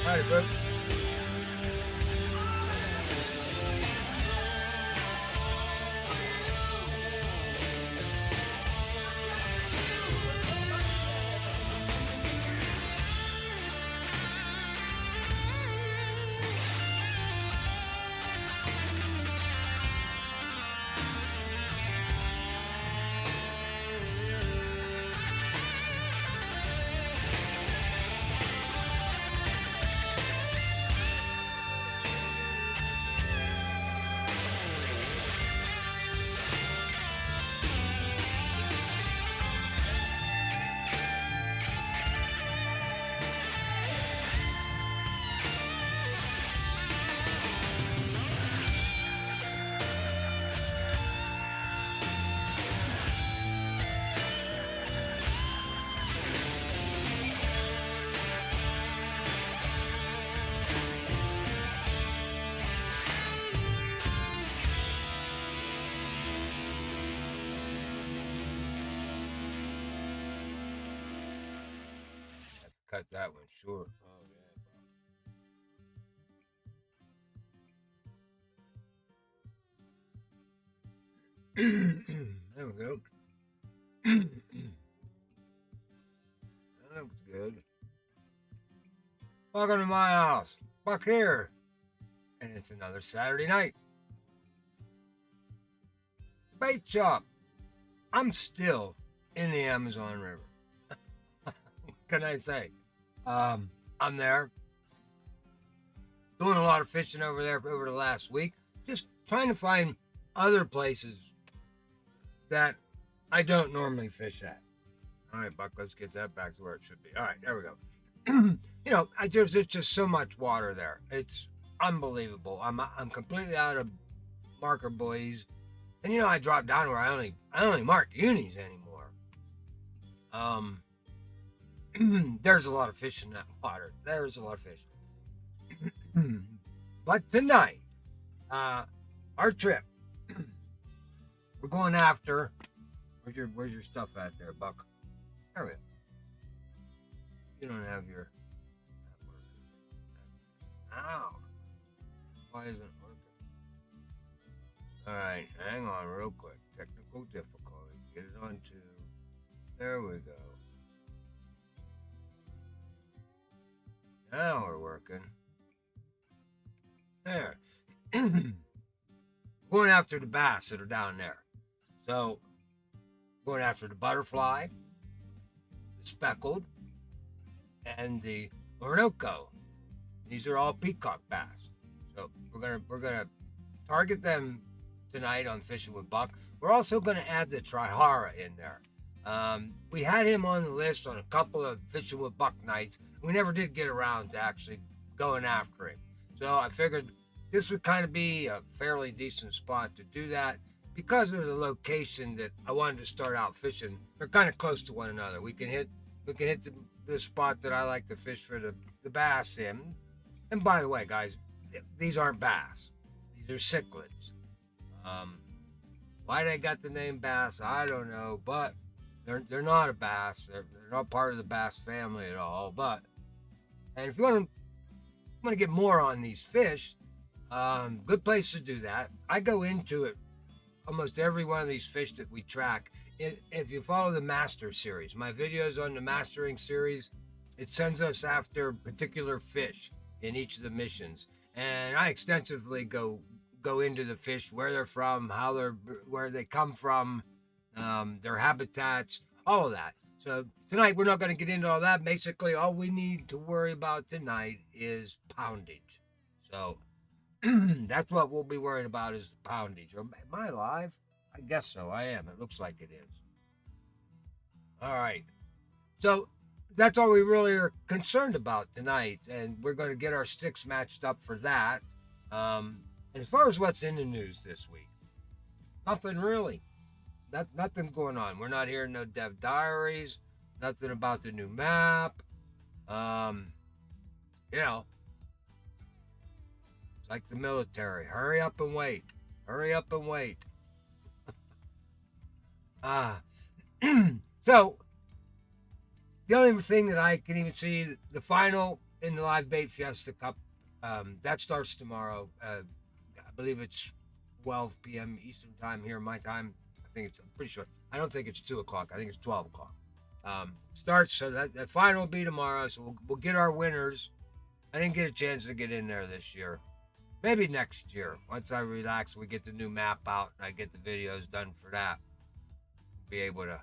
All right, bro. Have to cut that one short. Oh yeah. There we go. That looks good. Welcome to my house. Buck here. And it's another Saturday night. Bait shop. I'm still in the Amazon River. What can I say? I'm there doing a lot of fishing over there over the last week. Just trying to find other places that I don't normally fish at. All right, Buck, let's get that back to where it should be. All right, there we go. There's just so much water there. It's unbelievable. I'm completely out of marker buoys, and I dropped down where I only mark unis anymore. There's a lot of fish in that water. There's a lot of fish. But tonight, our trip, we're going after. Where's your stuff at there, Buck? There we go. You don't have your. Ow! Why isn't it working? All right, hang on real quick. Technical difficulty. Get it on to. There we go. Now we're working. There. Going after the bass that are down there. So, going after the butterfly, the speckled, and the Orinoco. These are all peacock bass. So we're gonna target them tonight on Fishing with Buck. We're also gonna add the Trihara in there. We had him on the list on a couple of Fishing with Buck nights. We never did get around to actually going after him. So I figured this would kind of be a fairly decent spot to do that because of the location that I wanted to start out fishing. They're kind of close to one another. We can hit the spot that I like to fish for the bass in. And by the way, guys, these aren't bass. These are cichlids. Why they got the name bass, I don't know, but they're not a bass. They're not part of the bass family at all. And if you want to get more on these fish, good place to do that. I go into it almost every one of these fish that we track. If you follow the Master series, my videos on the Mastering series, it sends us after particular fish in each of the missions, and I extensively go into the fish, where they're from, where they come from, their habitats, all of that. So tonight we're not going to get into all that. Basically, all we need to worry about tonight is poundage. So that's what we'll be worried about, is the poundage. Am I live? I guess so. I am. It looks like it is. All right. So that's all we really are concerned about tonight, and we're going to get our sticks matched up for that. And as far as what's in the news this week, nothing really. Nothing going on. We're not hearing no dev diaries. Nothing about the new map. It's like the military. Hurry up and wait. Hurry up and wait. So the only thing that I can even see, the final in the Live Bait Fiesta Cup. That starts tomorrow. I believe it's 12 p.m. Eastern time here, my time. I'm pretty sure. I don't think it's 2 o'clock. I think it's 12 o'clock. Starts, so that final will be tomorrow. So we'll get our winners. I didn't get a chance to get in there this year. Maybe next year. Once I relax, we get the new map out and I get the videos done for that. Be able to.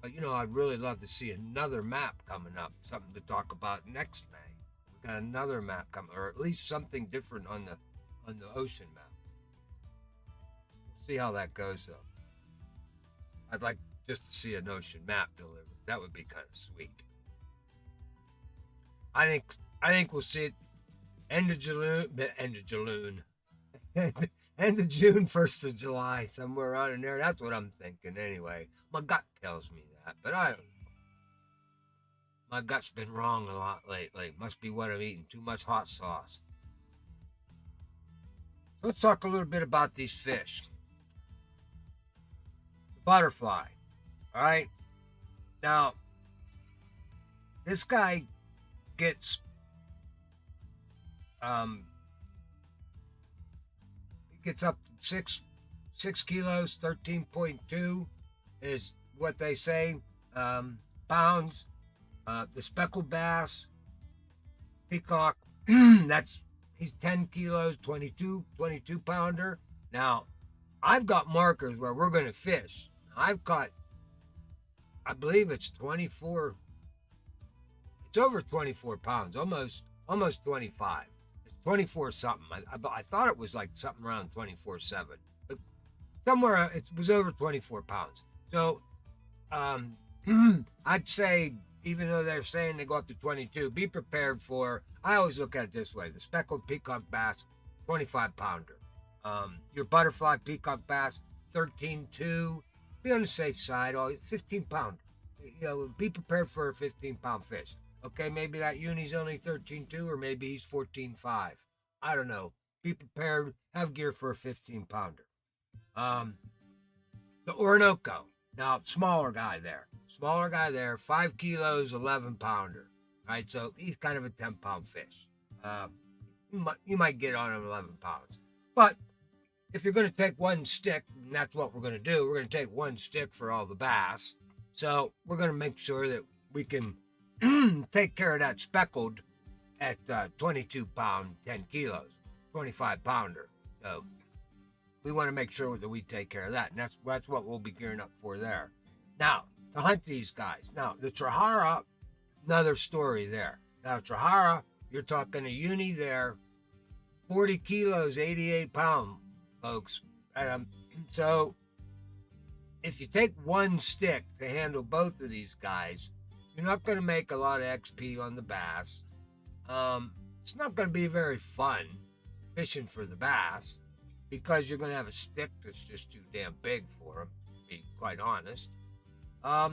But I'd really love to see another map coming up. Something to talk about next May. We got another map coming, or at least something different on the ocean map. We'll see how that goes though. I'd like just to see an ocean map delivered. That would be kind of sweet. I think we'll see it end of June, end of June, 1st of July, somewhere around in there. That's what I'm thinking anyway. My gut tells me that, but I don't know. My gut's been wrong a lot lately. Must be what I'm eating. Too much hot sauce. So let's talk a little bit about these fish. The butterfly. All right. Now, this guy gets he gets up to 6 kilos. 13.2 is what they say, pounds. The speckled bass, peacock, he's 10 kilos, 22 pounder. Now, I've got markers where we're going to fish. I've caught, I believe it's 24. It's over 24 pounds, almost 25. It's 24 something. I thought it was like something around 24.7, but somewhere it was over 24 pounds. So, I'd say, even though they're saying they go up to 22, be prepared for, I always look at it this way, the speckled peacock bass, 25 pounder. Your butterfly peacock bass, 13.2, be on the safe side, 15 pounder. Be prepared for a 15-pound fish. Okay, maybe that uni's only 13.2, or maybe he's 14.5. I don't know. Be prepared, have gear for a 15-pounder. The Orinoco, now smaller guy there, 5 kilos, 11 pounder. Right, so he's kind of a 10-pound fish. You might get on him 11 pounds. But if you're going to take one stick, and that's what we're going to do, we're going to take one stick for all the bass. So we're going to make sure that we can take care of that speckled at 22 pound, 10 kilos, 25 pounder. So we want to make sure that we take care of that. And that's what we'll be gearing up for there. Now, to hunt these guys. Now, the Trahara, another story there. Now, Trahara, you're talking a uni there, 40 kilos, 88 pound, folks. So if you take one stick to handle both of these guys, you're not going to make a lot of XP on the bass. It's not going to be very fun fishing for the bass because you're going to have a stick that's just too damn big for them, to be quite honest.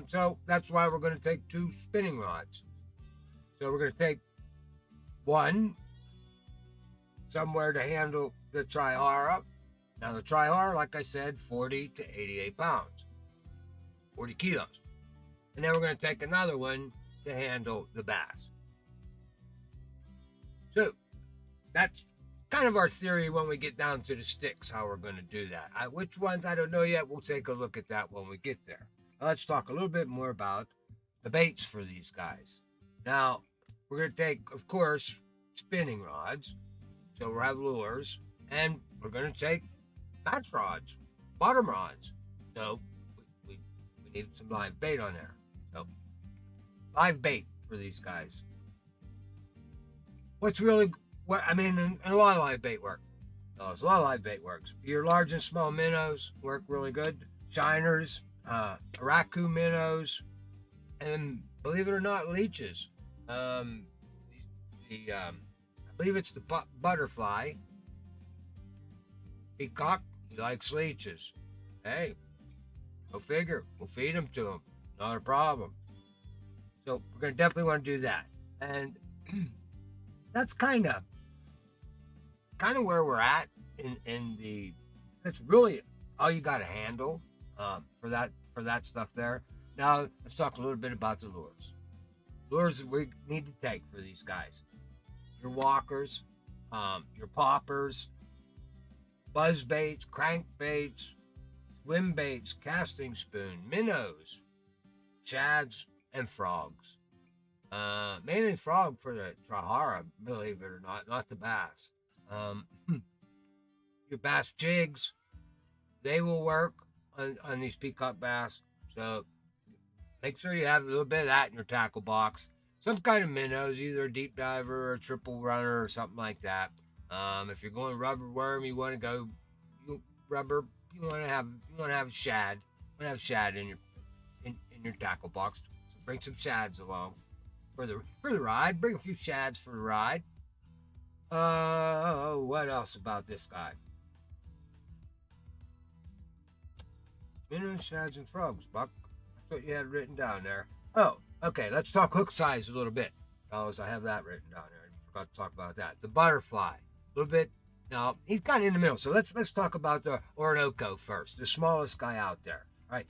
So that's why we're going to take 2 spinning rods. So we're going to take one somewhere to handle the Trihara. Now the Trihara, like I said, 40 to 88 pounds, 40 kilos. And then we're going to take another one to handle the bass. So that's kind of our theory when we get down to the sticks, how we're going to do that. Which ones, I don't know yet. We'll take a look at that when we get there. Now, let's talk a little bit more about the baits for these guys. Now, we're going to take, of course, spinning rods. So we'll have lures. And we're going to take match rods, bottom rods. So we need some live bait on there. So live bait for these guys. What's really, and a lot of live bait work. There's a lot of live bait works. Your large and small minnows work really good. Shiners, raku minnows, and believe it or not, leeches. I believe it's the butterfly. Peacock, he likes leeches. Hey, go figure. We'll feed them to him. Not a problem. So we're going to definitely want to do that. And that's kind of where we're at in the, that's really all you got to handle for that stuff there. Now let's talk a little bit about the lures. lures that we need to take for these guys. Your walkers, your poppers, buzz baits, crank baits, swim baits, casting spoon, minnows, shads, and frogs. Mainly frog for the trahara, believe it or not the bass. Um, your bass jigs, they will work on these peacock bass. So make sure you have a little bit of that in your tackle box. Some kind of minnows, either a deep diver or a triple runner or something like that. If you're going rubber worm, you want to go rubber. You want to have shad. You want to have shad in your tackle box. So bring some shads along for the ride. Bring a few shads for the ride. What else about this guy? Minnows, shads, and frogs, Buck. That's what you had written down there. Oh, okay. Let's talk hook size a little bit, fellas. I have that written down there. I forgot to talk about that. The butterfly, a little bit. Now he's kind of in the middle. So let's talk about the Orinoco first, the smallest guy out there. All right,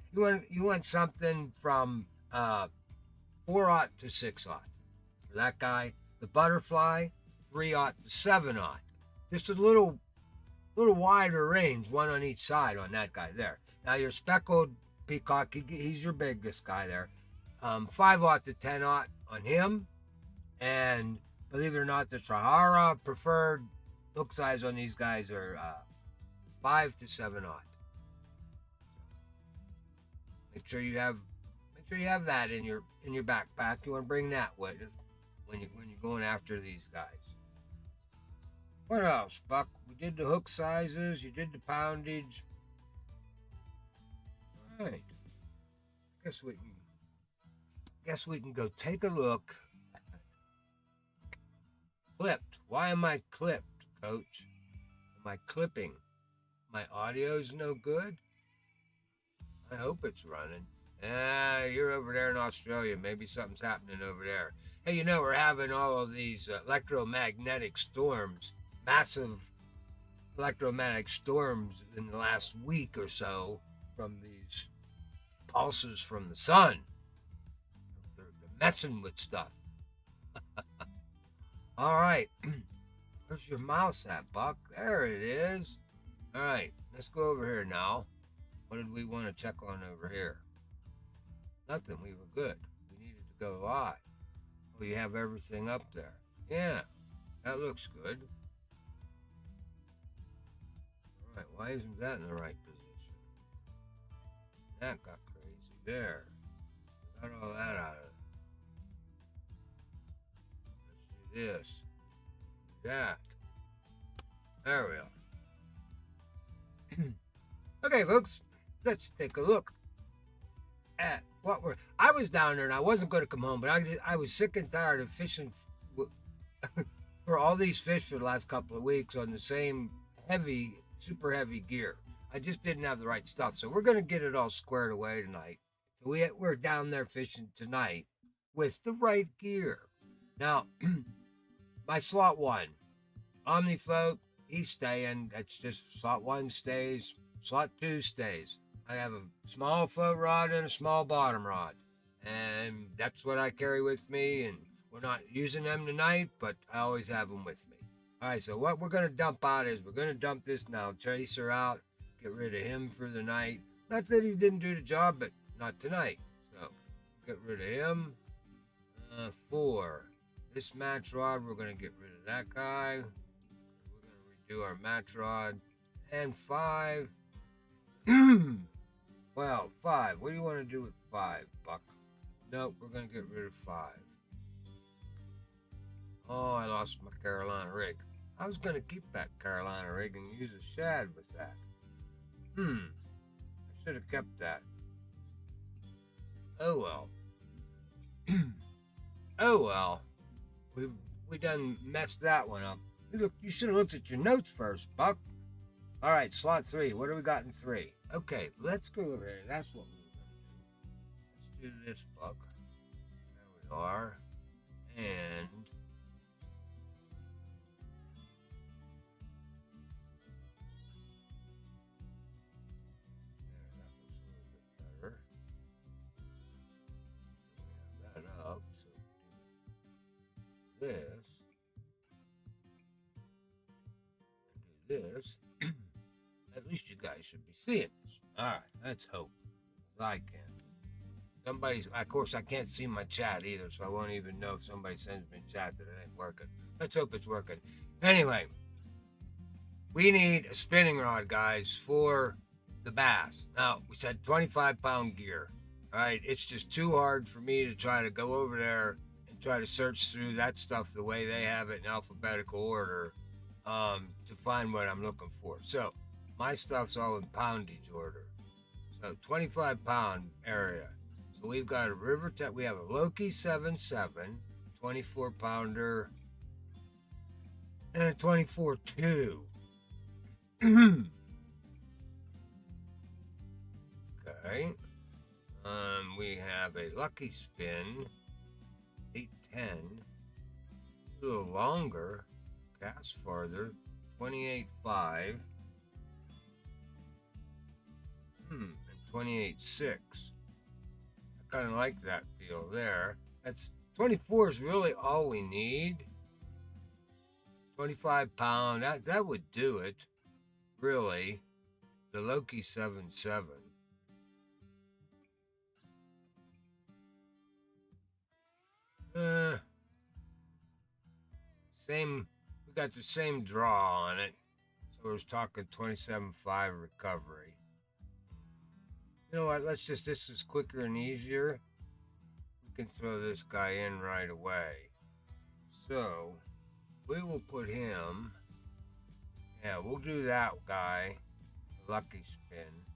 you want something from 4/0 to 6/0 for that guy. The butterfly, 3/0 to 7/0. Just a little wider range, one on each side on that guy there. Now your speckled peacock, he's your biggest guy there. 5/0 to 10/0 on him, and believe it or not, the trahara preferred hook size on these guys are 5 to 7/0. Make sure you have that in your backpack. You want to bring that with you when you're going after these guys. What else, Buck? We did the hook sizes. You did the poundage. All right. Guess we can go take a look. Clipped. Why am I clipped, Coach? Am I clipping? My audio's no good? I hope it's running. You're over there in Australia. Maybe something's happening over there. Hey, we're having all of these electromagnetic storms, massive electromagnetic storms in the last week or so from these pulses from the sun. They're messing with stuff. All right. Where's your mouse at, Buck? There it is. All right. Let's go over here now. What did we want to check on over here? Nothing. We were good. We needed to go live. Oh, you have everything up there. Yeah. That looks good. All right. Why isn't that in the right position? That got crazy there. Got all that out of it. Let's do this. Do that. There we are. Okay, folks. Let's take a look at what I was down there and I wasn't going to come home, but I was sick and tired of fishing for all these fish for the last couple of weeks on the same super heavy gear. I just didn't have the right stuff. So we're going to get it all squared away tonight. So we're down there fishing tonight with the right gear. Now, my slot 1, OmniFloat, he's staying. That's just slot 1 stays. Slot 2 stays. I have a small float rod and a small bottom rod. And that's what I carry with me. And we're not using them tonight, but I always have them with me. All right, so what we're going to dump out is we're going to dump this now. Tracer out. Get rid of him for the night. Not that he didn't do the job, but not tonight. So get rid of him. 4. This match rod, we're going to get rid of that guy. We're going to redo our match rod. And 5. Well, 5. What do you want to do with 5, Buck? Nope, we're going to get rid of 5. Oh, I lost my Carolina rig. I was going to keep that Carolina rig and use a shad with that. I should have kept that. Oh, well. Oh, well. We done messed that one up. You should have looked at your notes first, Buck. All right, slot 3. What do we got in 3? Okay, let's go over here. That's what we're going to do. Let's do this, Buck. There we are. And that looks a little bit better. Have that up. So this. And do this. At least you guys should be seeing this. All right, let's hope. I can. Somebody's, of course, I can't see my chat either, so I won't even know if somebody sends me a chat that it ain't working. Let's hope it's working. Anyway, we need a spinning rod, guys, for the bass. Now, we said 25-pound gear. All right, it's just too hard for me to try to go over there and try to search through that stuff the way they have it in alphabetical order to find what I'm looking for. So, my stuff's all in poundage order. So 25-pound area. So we've got a we have a Loki 7.7, 24-pounder, and a 24.2. Okay. We have a Lucky Spin 810, a little longer, cast farther, 28.5. And 28.6. I kind of like that deal there. That's 24 is really all we need. 25-pound, that would do it. Really. The Loki 7.7. Same, we got the same draw on it. So we're talking 27.5 recovery. You know what, this is quicker and easier. We can throw this guy in right away. So, we will put him, we'll do that guy, Lucky Spin.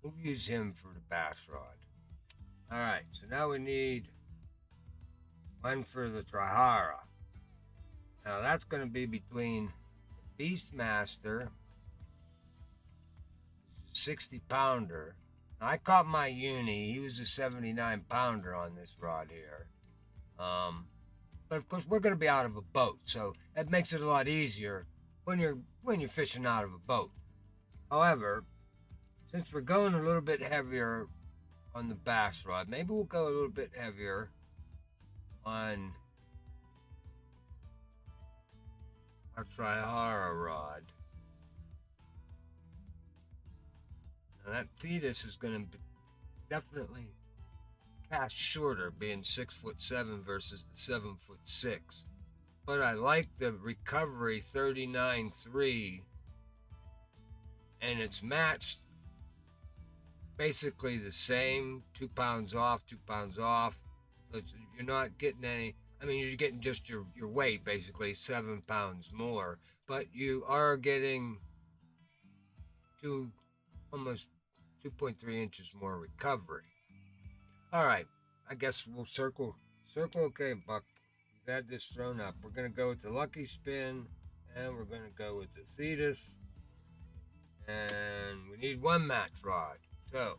We'll use him for the bass rod. Alright, so now we need one for the Trihara. Now that's going to be between the Beastmaster, 60-pounder. Now, I caught my uni. He was a 79-pounder on this rod here. But of course, we're going to be out of a boat, so that makes it a lot easier when you're fishing out of a boat. However, since we're going a little bit heavier on the bass rod, maybe we'll go a little bit heavier on our Trihara rod. Now that Thetis is going to definitely cast shorter, being 6'7" versus the 7'6". But I like the recovery 39.3, and it's matched basically the same, 2 pounds off, 2 pounds off. So you're not getting any. I mean, you're getting just your weight, basically 7 pounds more, but you are getting almost 2.3 inches more recovery. All right, I guess we'll circle. Okay, Buck. We've had this thrown up. We're going to go with the Lucky Spin, and we're going to go with the Thetis. And we need one match rod. So,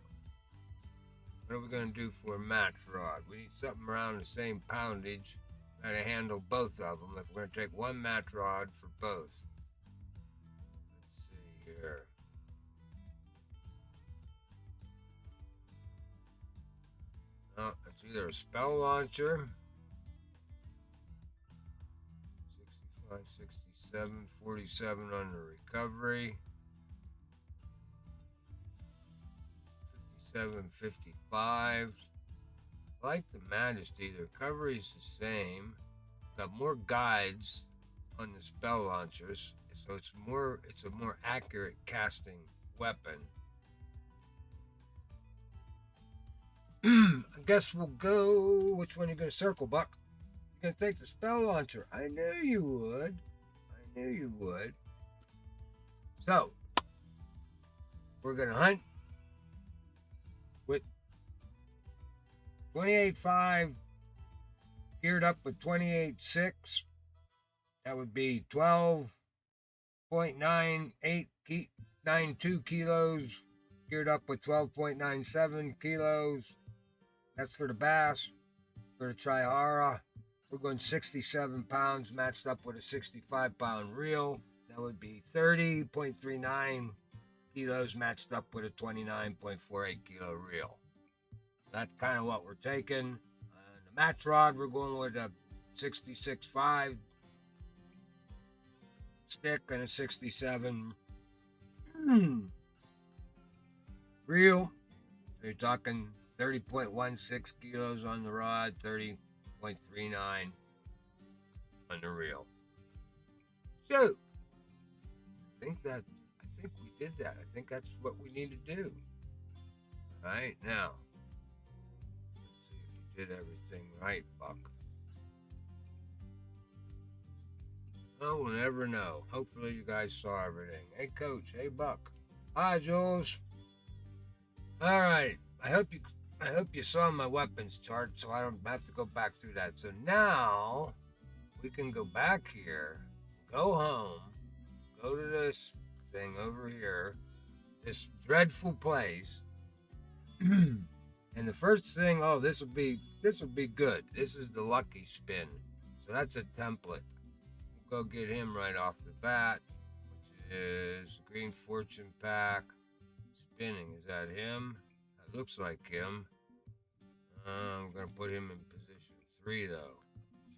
what are we going to do for a match rod? We need something around the same poundage. Got to handle both of them if we're going to take one match rod for both. Let's see here. Oh, it's either a spell launcher, 65, 67, 47 on the recovery, 57, 55. I like the Majesty. The recovery is the same. Got more guides on the spell launchers, so it's a more accurate casting weapon. I guess we'll go. Which one are you going to circle, Buck? You're going to take the spell launcher. I knew you would. So, we're going to hunt with 28.5 geared up with 28.6. That would be 12.92 kilos geared up with 12.97 kilos. That's for the bass. For the Trihara, we're going 67 pounds matched up with a 65-pound reel. That would be 30.39 kilos matched up with a 29.48 kilo reel. That's kind of what we're taking. The match rod, we're going with a 66.5 stick and a 67 reel. So you're talking 30.16 kilos on the rod, 30.39 on the reel. So I think we did that. I think that's what we need to do. All right, now let's see if you did everything right, Buck. Oh, we'll never know. Hopefully you guys saw everything. Hey Coach, hey Buck. Hi Jules. All right. I hope you saw my weapons chart so I don't have to go back through that. So now we can go back here, go home, go to this thing over here, this dreadful place. And the first thing, oh, this will be good. This is the lucky spin. So that's a template. We'll go get him right off the bat, which is Green Fortune Pack. Spinning. Is that him? That looks like him. I'm going to put him in position 3, though.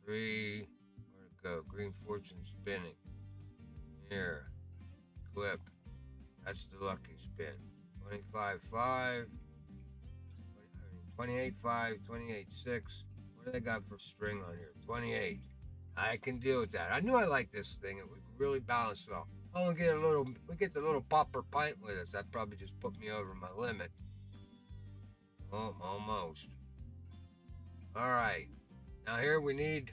3. Where'd it go? Green Fortune spinning. Here. Clip. That's the lucky spin. 25.5. 28.5. 28.6. What do they got for string on here? 28. I can deal with that. I knew I liked this thing. It would really balance it off. Oh, we get the little popper pint with us. That probably just put me over my limit. Oh, almost. All right. Now here we need.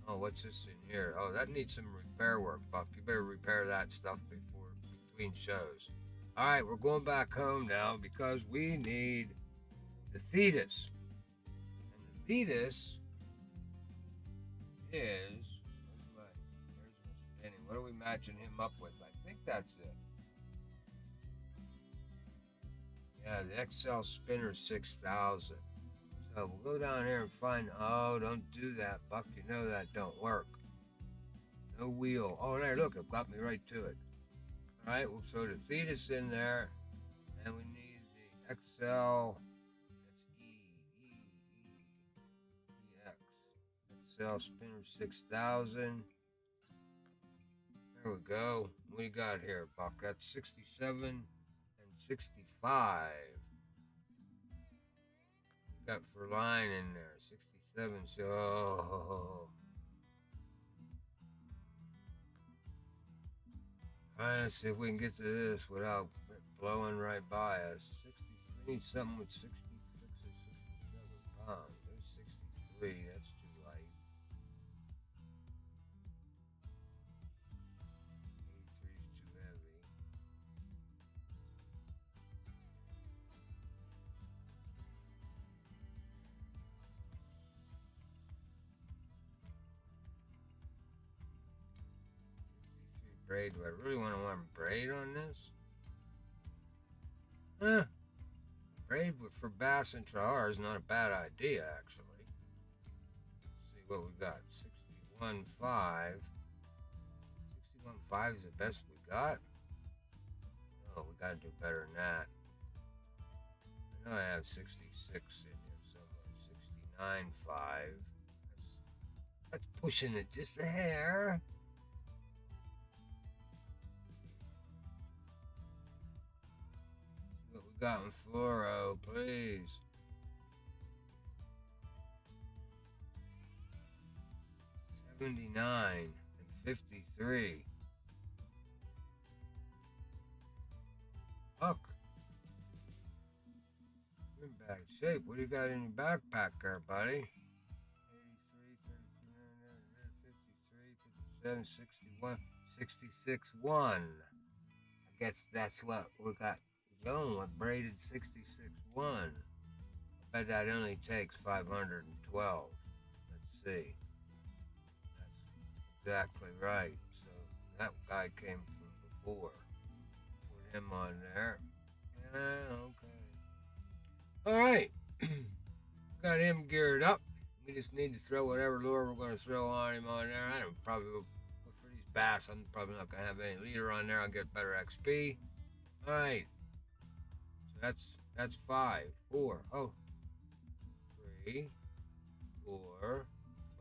Oh, what's this in here? Oh, that needs some repair work, Buck. You better repair that stuff between shows. All right, we're going back home now because we need the Thetis. And the Thetis is. What are we matching him up with? I think that's it. Yeah, the XL Spinner 6000. So we'll go down here and find. Oh, don't do that, Buck. You know that don't work. No wheel. Oh, there, look, it got me right to it. All right, we'll throw the Thetis in there, and we need the XL. That's EX. XL Spinner 6000. There we go. What do you got here, Buck? That's 67 and 65. Got for line in there. 67. So, all right, let's see if we can get to this without it blowing right by us. 60. We need something with 66 or 67 pounds. There's 63. That's too light. 83 is too heavy. Braid. Do I really want braid on this? Braid for bass and char is not a bad idea, actually. Let's see what we got. 61.5. 61.5 is the best we got? Oh, we got to do better than that. I know I have 66 in here somewhere. 69.5. That's pushing it just a hair. Got in fluoro, please. 79 and 53. Look. You're in bad shape. What do you got in your backpack there, buddy? 83, 53, 57, 61, 66, 1. I guess that's what we got. Going with braided 66.1. I bet that only takes 512. Let's see. That's exactly right. So that guy came from before. Put him on there. Yeah, okay. All right. Got him geared up. We just need to throw whatever lure we're going to throw on him on there. I don't probably for these bass. I'm probably not going to have any leader on there. I'll get better XP. All right. That's 5, 4, 3, 4,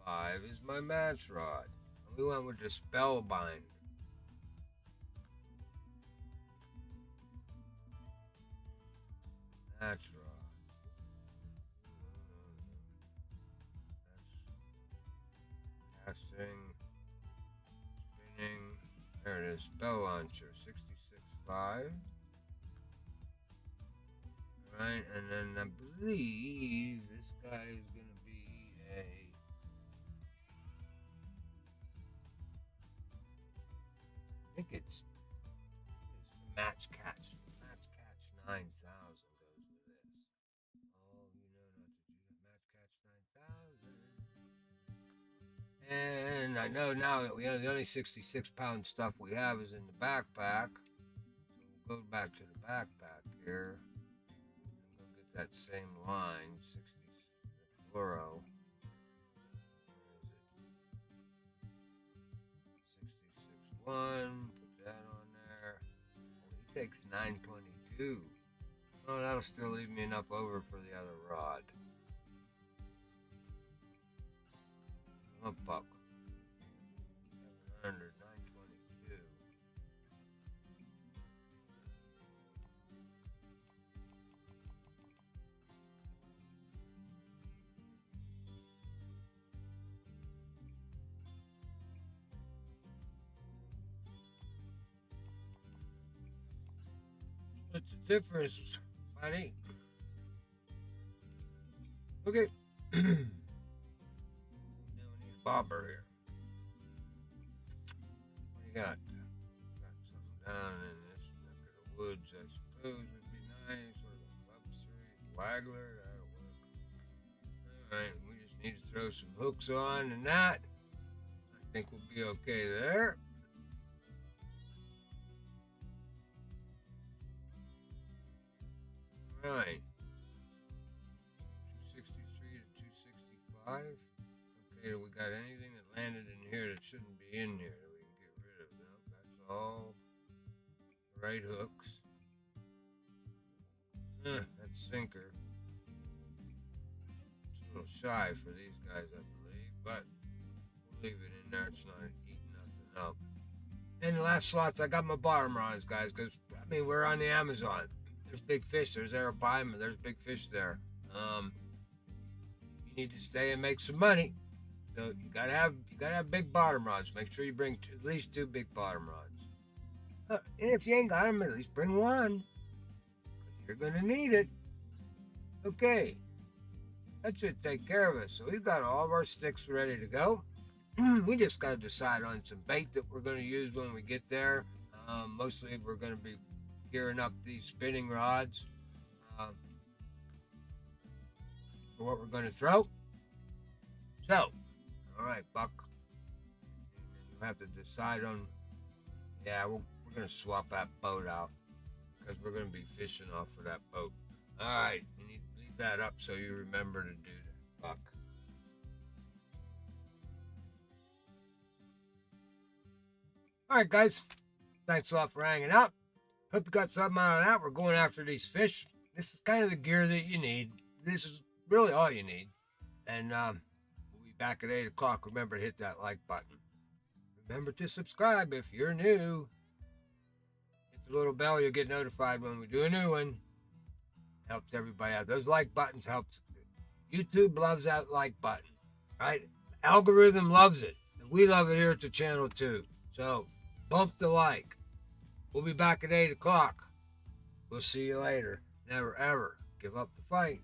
5 is my match rod. And we went with the Spellbind. Match rod. That's casting, spinning. There it is. Spell launcher 66.5. Right, and then I believe this guy is going to be a I think it's match catch. Match catch 9,000 goes with this. Oh, you know not to do that. Match catch 9,000. And I know now that we have the only 66-pound stuff we have is in the backpack. So we'll go back to the backpack here. That same line, 60 fluoro. Where is it? 66.1. Put that on there. Oh, he takes 922. Oh, that'll still leave me enough over for the other rod. Oh, buck. 700, 922. What's the difference, buddy? Okay. Now we need a bobber here. What do you got? Got something down in this neck of the woods, I suppose would be nice. Or the club street waggler, that'll work. Alright, we just need to throw some hooks on and that. I think we'll be okay there. Right. 263 to 265. Okay, we got anything that landed in here that shouldn't be in here that we can get rid of? No, that's all the right hooks. That sinker. It's a little shy for these guys, I believe, but we'll leave it in there. It's not eating nothing up. And the last slots, I got my bottom rods, guys, because, I mean, we're on the Amazon. There's big fish. There's Arapaima. There's big fish there. You need to stay and make some money. So you gotta have big bottom rods. Make sure you bring at least 2 big bottom rods. And if you ain't got them, at least bring 1. You're gonna need it. Okay, that should take care of us. So we've got all of our sticks ready to go. We just gotta decide on some bait that we're gonna use when we get there. Mostly we're gonna be gearing up these spinning rods for what we're going to throw. So, all right, Buck. You have to decide on. Yeah, we're going to swap that boat out because we're going to be fishing off of that boat. All right, you need to leave that up so you remember to do that, Buck. All right, guys. Thanks a lot for hanging out. Hope you got something out of that. We're going after these fish. This is kind of the gear that you need. This is really all you need. And we'll be back at 8 o'clock. Remember to hit that like button. Remember to subscribe if you're new. Hit the little bell. You'll get notified when we do a new one. Helps everybody out. Those like buttons helps. YouTube loves that like button. Right? Algorithm loves it. And we love it here at the channel too. So bump the like. We'll be back at 8 o'clock. We'll see you later. Never ever give up the fight.